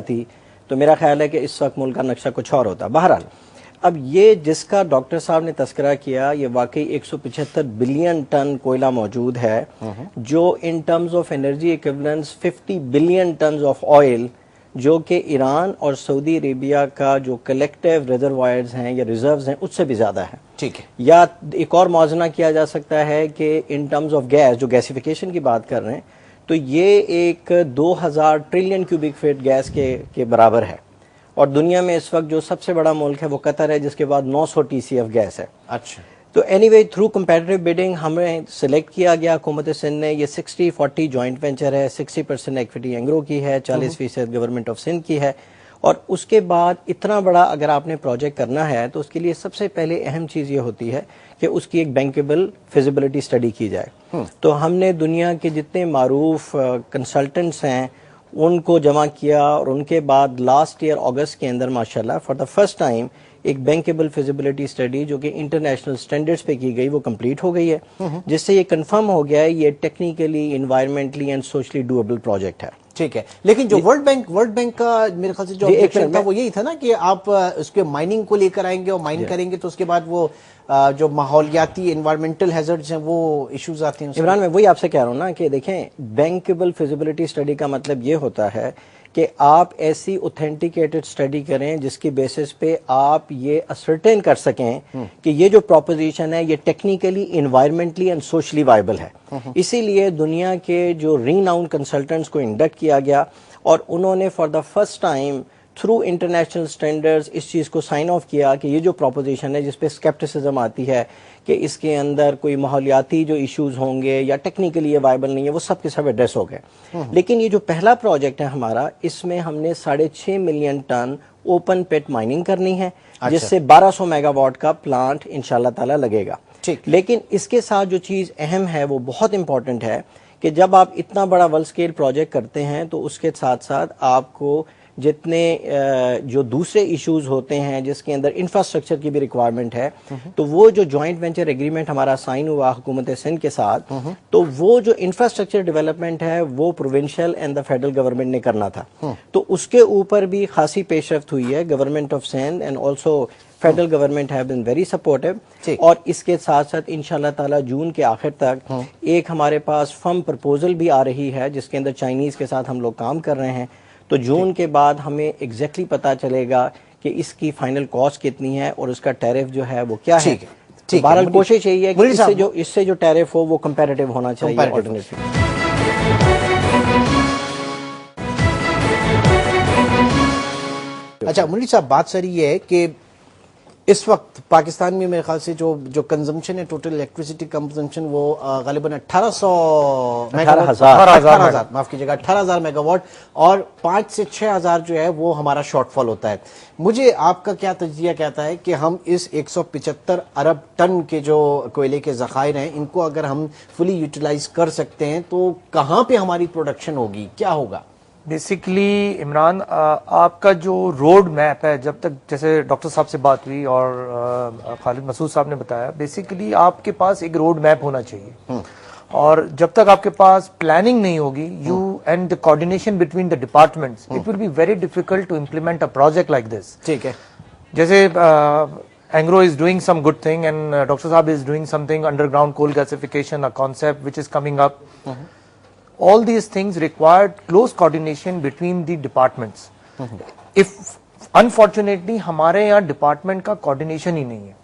थी तो मेरा ख्याल है कि इस वक्त मुल्क का नक्शा कुछ और होता। बहरहाल अब ये जिसका डॉक्टर साहब ने तस्करा किया, ये वाकई 175 बिलियन टन कोयला मौजूद है, जो in terms of energy equivalence 50 billion ton of oil, जो कि ईरान और सऊदी अरेबिया का जो कलेक्टिव रिजर्वायर्स हैं या रिजर्व्स हैं उससे भी ज्यादा है। ठीक है। या एक और मौजना किया जा सकता है कि इन टर्म्स ऑफ गैस, जो गैसिफिकेशन की बात कर रहे हैं, तो ये एक 2000 ट्रिलियन क्यूबिक फीट गैस के बराबर है। और दुनिया में इस वक्त जो सबसे बड़ा मुल्क है वो कतर है, जिसके बाद 900 TCF गैस है। अच्छा, तो एनीवे थ्रू कंपेटिटिव बिडिंग हमें सिलेक्ट किया गया हुकूमत सिंध ने। ये 60-40 जॉइंट वेंचर है, 60% इक्विटी एंग्रो की है, 40% गवर्नमेंट ऑफ सिंध की है। और उसके बाद इतना बड़ा अगर आपने प्रोजेक्ट करना है तो उसके लिए सबसे पहले अहम चीज़ ये होती है कि उसकी एक बैंकेबल फिजिबिलिटी स्टडी की जाए। तो हमने दुनिया के जितने मारूफ कंसल्टेंट्स हैं उनको जमा किया और उनके बाद लास्ट ईयर अगस्त के अंदर माशाल्लाह फॉर द फर्स्ट टाइम एक बैंकेबल फिजिबिलिटी स्टडी जो कि इंटरनेशनल स्टैंडर्ड्स पे की गई वो कंप्लीट हो गई है, जिससे ये कंफर्म हो गया है ये technically, environmentally and socially doable project है। ठीक है। लेकिन जो वर्ल्ड बैंक का मेरे ख्याल से जो ऑब्जेक्शन था वो यही था ना कि आप उसके माइनिंग को लेकर आएंगे और माइन करेंगे तो उसके बाद वो जो माहौलियाती एनवायरमेंटल हैजर्ड्स हैं वो इश्यूज आते हैं। इमरान, मैं वही आपसे कह रहा हूँ ना कि देखें, बैंकेबल फिजिबिलिटी स्टडी का मतलब ये होता है कि आप ऐसी ऑथेंटिकेटेड स्टडी करें जिसकी बेसिस पे आप ये असर्टेन कर सकें कि ये जो प्रोपोजिशन है ये technically, environmentally and socially viable है। इसीलिए दुनिया के जो रीनाउंड कंसल्टेंट्स को इंडक्ट किया गया और उन्होंने for the first time through international standards इस चीज़ को साइन ऑफ किया कि ये जो प्रोपोजिशन है जिसपे स्केप्टिसिज्म आती है कि इसके अंदर कोई माहौलियाती जो इश्यूज होंगे या टेक्निकली ये वायबल नहीं है, वो सब के सब एड्रेस हो गए। लेकिन ये जो पहला प्रोजेक्ट है हमारा, इसमें हमने 6.5 मिलियन टन ओपन पिट माइनिंग करनी है। अच्छा। जिससे 1200 मेगावाट का प्लांट इंशाल्लाह ताला लगेगा। ठीक। लेकिन इसके साथ जो चीज़ अहम है वो बहुत इंपॉर्टेंट है कि जब आप इतना बड़ा वर्ल्ड स्केल प्रोजेक्ट करते हैं तो उसके साथ साथ आपको जितने जो दूसरे इश्यूज होते हैं जिसके अंदर इंफ्रास्ट्रक्चर की भी रिक्वायरमेंट है, तो वो जो जॉइंट वेंचर एग्रीमेंट हमारा साइन हुआ हुकूमत सिंध के साथ, तो वो जो इंफ्रास्ट्रक्चर डेवलपमेंट है वो provincial and the federal government ने करना था। तो उसके ऊपर भी खासी पेशरफ्त हुई है। Government of Sindh and also federal government have been very supportive. और इसके साथ साथ इंशाल्लाह ताला जून के आखिर तक एक हमारे पास फर्म प्रपोजल भी आ रही है जिसके अंदर चाइनीज के साथ हम लोग काम कर रहे हैं। तो जून के बाद हमें एग्जैक्टली पता चलेगा कि इसकी फाइनल कॉस्ट कितनी है और उसका टैरिफ जो है वो क्या है। तो बहरहाल कोशिश यही है कि इससे जो टैरिफ हो वो कंपैरेटिव होना चाहिए ऑल्टरनेटिव। अच्छा मुनीर साहब, बात सर ये है कि इस वक्त पाकिस्तान में मेरे ख्याल से जो कंजम्पशन है, टोटल इलेक्ट्रिसिटी कंजम्पशन, वो गालिबन 18,000 माफ कीजिएगा 18,000 मेगावाट और 5 से 6,000 जो है वो हमारा शॉर्टफॉल होता है। मुझे आपका क्या तजिया कहता है कि हम इस 175 अरब टन के जो कोयले के जखायर हैं इनको अगर हम फुली यूटिलाइज कर सकते हैं तो कहाँ पे हमारी प्रोडक्शन होगी, क्या होगा? बेसिकली इमरान, आपका जो रोड मैप है, जब तक जैसे डॉक्टर साहब से बात हुई और खालिद मसूद साहब ने बताया, बेसिकली आपके पास एक रोड मैप होना चाहिए। और जब तक आपके पास प्लानिंग नहीं होगी, you and the coordination between the departments, it will be very difficult to implement a project like this. ठीक है। जैसे Engro is doing some good thing and doctor साहब is doing something, underground coal gasification, a concept which is coming up. All these things required close coordination between the departments. If unfortunately हमारे यहाँ department का coordination ही नहीं है।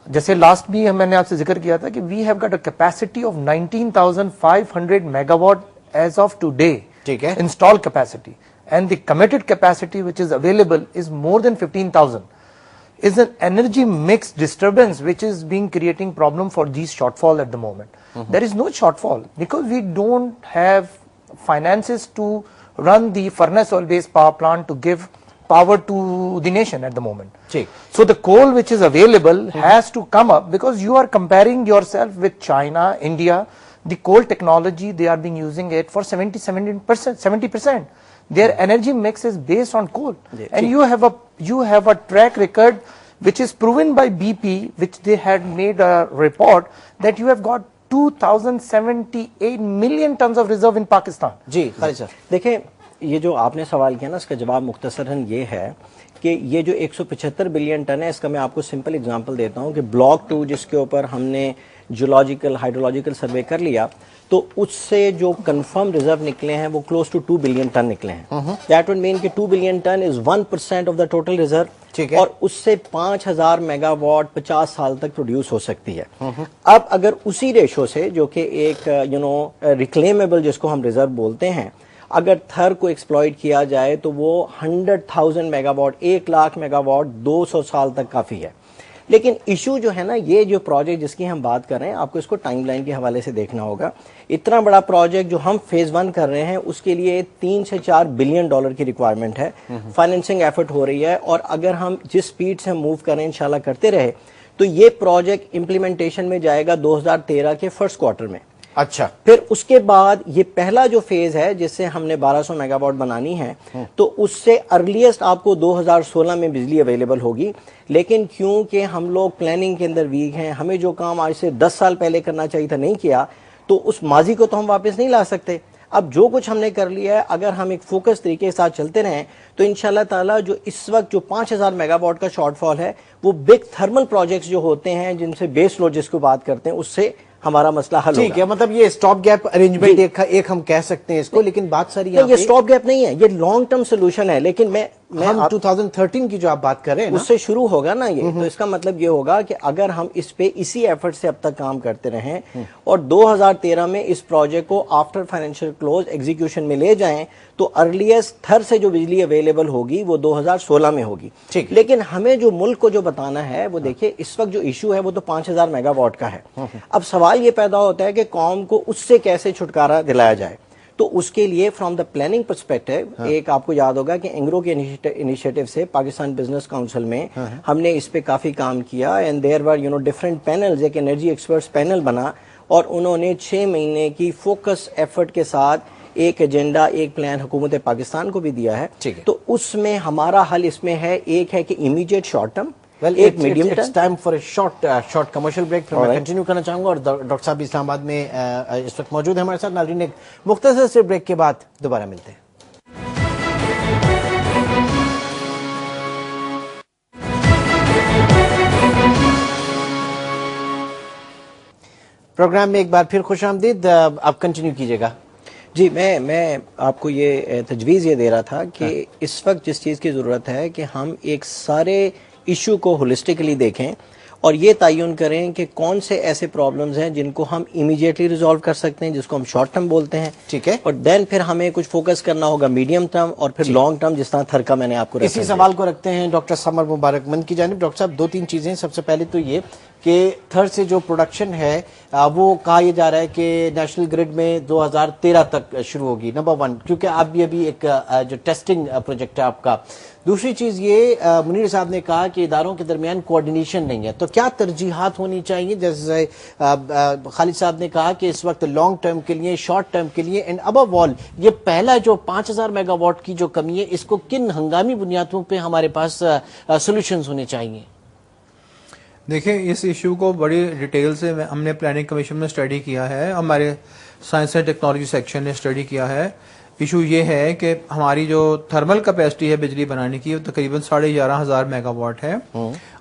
जैसे last भी मैंने आपसे जिक्र किया था कि we have got a capacity of 19,500 megawatt as of today. ठीक है। Installed capacity and the committed capacity which is available is more than 15,000. Is an energy mix disturbance which is being creating problem for these shortfall at the moment. There is no shortfall because we don't have finances to run the furnace oil based power plant to give power to the nation at the moment. So the coal which is available has to come up because you are comparing yourself with China, India. The coal technology, they are being using it for 70%. Their energy mix is based on coal, and you have a track record which is proven by BP, which they had made a report that you have got 2078 million tons of reserve in Pakistan. जी Khalid sir, देखें ये जो आपने सवाल किया ना, इसका जवाब मुख्तसरन ये है कि ये जो 175 बिलियन टन है, इसका मैं आपको सिंपल एग्जांपल देता हूँ कि ब्लॉक 2 जिसके ऊपर हमने जियोलॉजिकल हाइड्रोलॉजिकल सर्वे कर लिया, तो उससे जो कंफर्म रिजर्व निकले हैं वो क्लोज टू 2 बिलियन टन निकले हैं। दैट वुड मीन कि 2 billion ton is 1% of the total reserve. ठीक है। और उससे 5000 मेगावाट 50 साल तक प्रोड्यूस हो सकती है। अब अगर उसी रेशो से, जो कि एक रिक्लेमेबल जिसको हम रिजर्व बोलते हैं, अगर थर को एक्सप्लॉइट किया जाए तो वो 100,000 मेगावाट 1 लाख मेगावाट 200 साल तक काफी है। लेकिन इशू जो है ना, ये जो प्रोजेक्ट जिसकी हम बात कर रहे हैं, आपको इसको टाइमलाइन के हवाले से देखना होगा। इतना बड़ा प्रोजेक्ट जो हम फेज 1 कर रहे हैं, उसके लिए 3 से 4 बिलियन डॉलर की रिक्वायरमेंट है। फाइनेंसिंग एफर्ट हो रही है, और अगर हम जिस स्पीड से मूव करें, इंशाल्लाह करते रहे, तो ये प्रोजेक्ट इंप्लीमेंटेशन में जाएगा 2013 के फर्स्ट क्वार्टर में। अच्छा, फिर उसके बाद ये पहला जो फेज है जिससे हमने 1200 मेगावाट बनानी है, तो उससे अर्लीस्ट आपको 2016 में बिजली अवेलेबल होगी। लेकिन क्योंकि हम लोग प्लानिंग के अंदर वीक हैं, हमें जो काम आज से 10 साल पहले करना चाहिए था नहीं किया, तो उस माजी को तो हम वापस नहीं ला सकते। अब जो कुछ हमने कर लिया है, अगर हम एक फोकस तरीके के साथ चलते रहें, तो इंशाल्लाह ताला जो इस वक्त जो 5000 मेगावाट का शॉर्टफॉल है, वो बिग थर्मल प्रोजेक्ट्स जो होते हैं, जिनसे बेस लोड जिसको बात करते हैं, उससे हमारा मसला हल होगा। ठीक है, मतलब ये स्टॉप गैप अरेंजमेंट एक हम कह सकते हैं इसको, लेकिन बात सारी ये स्टॉप गैप नहीं है, ये लॉन्ग टर्म सोल्यूशन है। लेकिन मैं हम 2013 की जो आप बात कर रहे हैं उससे शुरू होगा ना ये, तो इसका मतलब ये होगा कि अगर हम इस पे इसी एफर्ट से अब तक काम करते रहें और 2013 में इस प्रोजेक्ट को आफ्टर फाइनेंशियल क्लोज एग्जीक्यूशन में ले जाएं, तो अर्लीस्ट थर से जो बिजली अवेलेबल होगी वो 2016 में होगी। ठीक। लेकिन हमें जो मुल्क को जो बताना है, वो देखिए इस वक्त जो इशू है वो तो 5000 मेगावाट का है। अब सवाल ये पैदा होता है कि कौम को उससे कैसे छुटकारा दिलाया जाए। तो उसके लिए फ्रॉम द प्लानिंग पर्सपेक्टिव, एक आपको याद होगा कि एंग्रो के इनिशिएटिव से पाकिस्तान बिजनेस काउंसिल में हमने इस पे काफी काम किया, and there were different panels, एक एनर्जी एक्सपर्ट्स पैनल बना, और उन्होंने 6 महीने की फोकस एफर्ट के साथ एक एजेंडा, एक प्लान हुकूमत पाकिस्तान को भी दिया है। तो उसमें हमारा हल इसमें है, एक है कि इमीडिएट शॉर्ट टर्म, एक medium term. It's time for short commercial break, फिर मैं कंटिन्यू करना चाहूंगा। और डॉक्टर साहब इस्लामाबाद में इस वक्त मौजूद है हमारे साथ। नाज़रीन, एक मुख्तसर से ब्रेक के बाद दोबारा मिलते हैं। प्रोग्राम में एक बार फिर खुशामदीद, आप कंटिन्यू कीजिएगा। जी, मैं आपको ये तजवीज़ ये दे रहा था कि इस वक्त जिस चीज़ की ज़रूरत है कि हम एक सारे इशू को होलिस्टिकली देखें और ये तयन करें कि कौन से ऐसे प्रॉब्लम्स हैं जिनको हम इमीडिएटली रिजॉल्व कर सकते हैं, जिसको हम शॉर्ट टर्म बोलते हैं। ठीक है। और देन फिर हमें कुछ फोकस करना होगा मीडियम टर्म और फिर लॉन्ग टर्म, जिस तरह थर का मैंने आपको इसी सवाल को रखते हैं डॉक्टर समर मुबारकमंद की जानिब। डॉक्टर साहब, 2-3 चीजें। सबसे पहले तो ये कि थर से जो प्रोडक्शन है वो कहा यह जा रहा है कि नेशनल ग्रिड में 2013 तक शुरू होगी, नंबर 1, क्योंकि आप ये अभी एक जो टेस्टिंग प्रोजेक्ट है आपका। दूसरी चीज ये, मुनीर साहब ने कहा कि इदारों के दरमियान कोऑर्डिनेशन नहीं है, तो क्या तरजीहात होनी चाहिए? जैसे खालिद साहब ने कहा कि इस वक्त लॉन्ग टर्म के लिए, शॉर्ट टर्म के लिए, एंड अबव ऑल ये पहला जो 5000 मेगावाट की जो कमी है, इसको किन हंगामी बुनियादों पे हमारे पास सोल्यूशंस होने चाहिए? देखिए, इस इशू को बड़ी डिटेल से हमने प्लानिंग कमीशन में स्टडी किया है, हमारे साइंस एंड टेक्नोलॉजी सेक्शन ने स्टडी किया है। इशू ये है कि हमारी जो थर्मल कैपेसिटी है बिजली बनाने की, वो तकरीबन 11,500 मेगावाट है,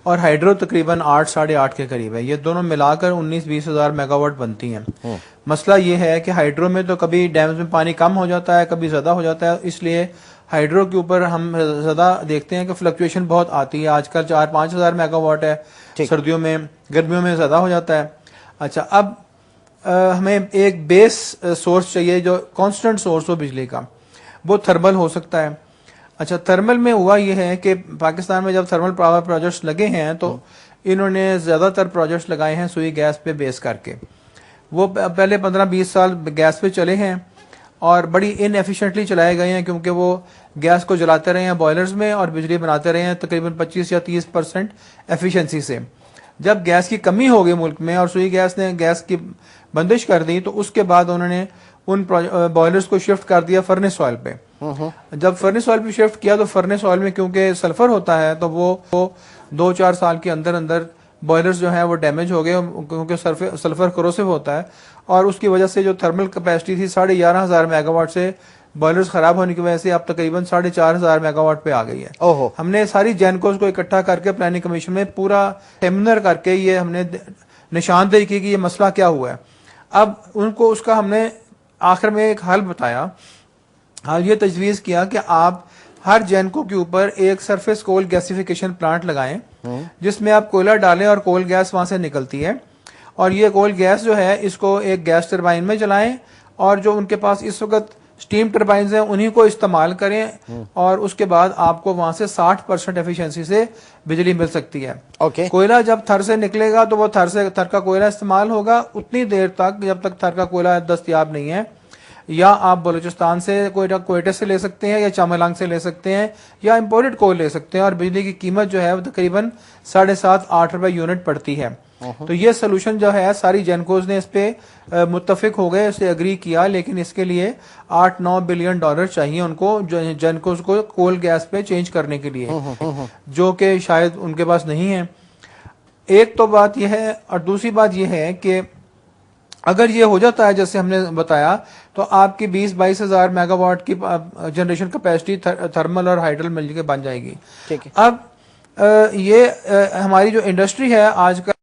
और हाइड्रो तकरीबन 8-8.5 के करीब है। ये दोनों मिलाकर 19-20 हजार मेगावाट बनती हैं। मसला ये है कि हाइड्रो में तो कभी डैम्स में पानी कम हो जाता है, कभी ज्यादा हो जाता है, इसलिए हाइड्रो के ऊपर हम ज्यादा देखते हैं कि फ्लक्चुएशन बहुत आती है। आजकल 4-5 हजार मेगावाट है, सर्दियों में, गर्मियों में ज्यादा हो जाता है। अच्छा, अब हमें एक बेस सोर्स चाहिए जो कांस्टेंट सोर्स हो बिजली का, वो थर्मल हो सकता है। अच्छा, थर्मल में हुआ ये है कि पाकिस्तान में जब थर्मल पावर प्रोजेक्ट्स लगे हैं तो इन्होंने ज्यादातर प्रोजेक्ट्स लगाए हैं सुई गैस पे बेस करके। वो पहले 15-20 साल गैस पे चले हैं और बड़ी इनएफिशिएंटली चलाए गए हैं, क्योंकि वो गैस को जलाते रहे हैं बॉयलर्स में और बिजली बनाते रहे हैं तकरीबन 25 या 30% एफिशिएंसी से। जब गैस की कमी हो गई मुल्क में और सुई गैस ने गैस की बंदिश कर दी, तो उसके बाद उन्होंने उन बॉयलर्स को शिफ्ट कर दिया फर्नेस ऑयल पे। जब फर्नेस ऑयल पे शिफ्ट किया तो फर्नेस ऑयल में क्योंकि सल्फर होता है, तो वो 2-4 साल के अंदर अंदर बॉयलर्स जो है वो डैमेज हो गए, क्योंकि सल्फर करोसिव होता है, और उसकी वजह से जो थर्मल कैपेसिटी थी 11,500 मेगावाट से बॉयलर्स खराब होने की वजह से अब तकरीबन 4,500 मेगावाट पे आ गई है। ओहो। हमने सारी जेनकोस को इकट्ठा करके प्लानिंग कमीशन में पूरा सेमिनार करके ये हमने निशानदेही की कि ये मसला क्या हुआ है। अब उनको उसका हमने आखिर में एक हल बताया। हाल ये तजवीज किया कि आप हर जेनको के ऊपर एक सरफेस कोल गैसिफिकेशन प्लांट लगाएं, जिसमें आप कोयला डालें और कोल गैस वहां से निकलती है, और ये कोल गैस जो है इसको एक गैस टरबाइन में जलाएं, और जो उनके पास इस वक्त स्टीम टरबाइंस हैं उन्हीं को इस्तेमाल करें, और उसके बाद आपको वहां से 60% एफिशिएंसी से बिजली मिल सकती है। ओके। कोयला जब थर से निकलेगा तो वो थर का कोयला इस्तेमाल होगा उतनी देर तक जब तक थर का कोयला दस्तयाब नहीं है। या आप बलूचिस्तान से कोयटे से ले सकते हैं, या चामलांग से ले सकते हैं, या इम्पोर्टेड कोल ले सकते हैं, और बिजली की कीमत जो है वो तकरीबन 7.5-8 रुपए यूनिट पड़ती है। तो ये सोल्यूशन जो है सारी जेनकोज ने इस पे मुत्तफिक हो गए, इसे एग्री किया, लेकिन इसके लिए $8-9 बिलियन चाहिए उनको जेनकोज को कोल गैस पे चेंज करने के लिए, जो कि शायद उनके पास नहीं है। एक तो बात यह है, और दूसरी बात यह है कि अगर ये हो जाता है जैसे हमने बताया, तो आपकी 20-22 हजार मेगावाट की जनरेशन कैपेसिटी थर्मल और हाइड्रल मिल के बन जाएगी। ठीक है। अब ये हमारी जो इंडस्ट्री है आजकल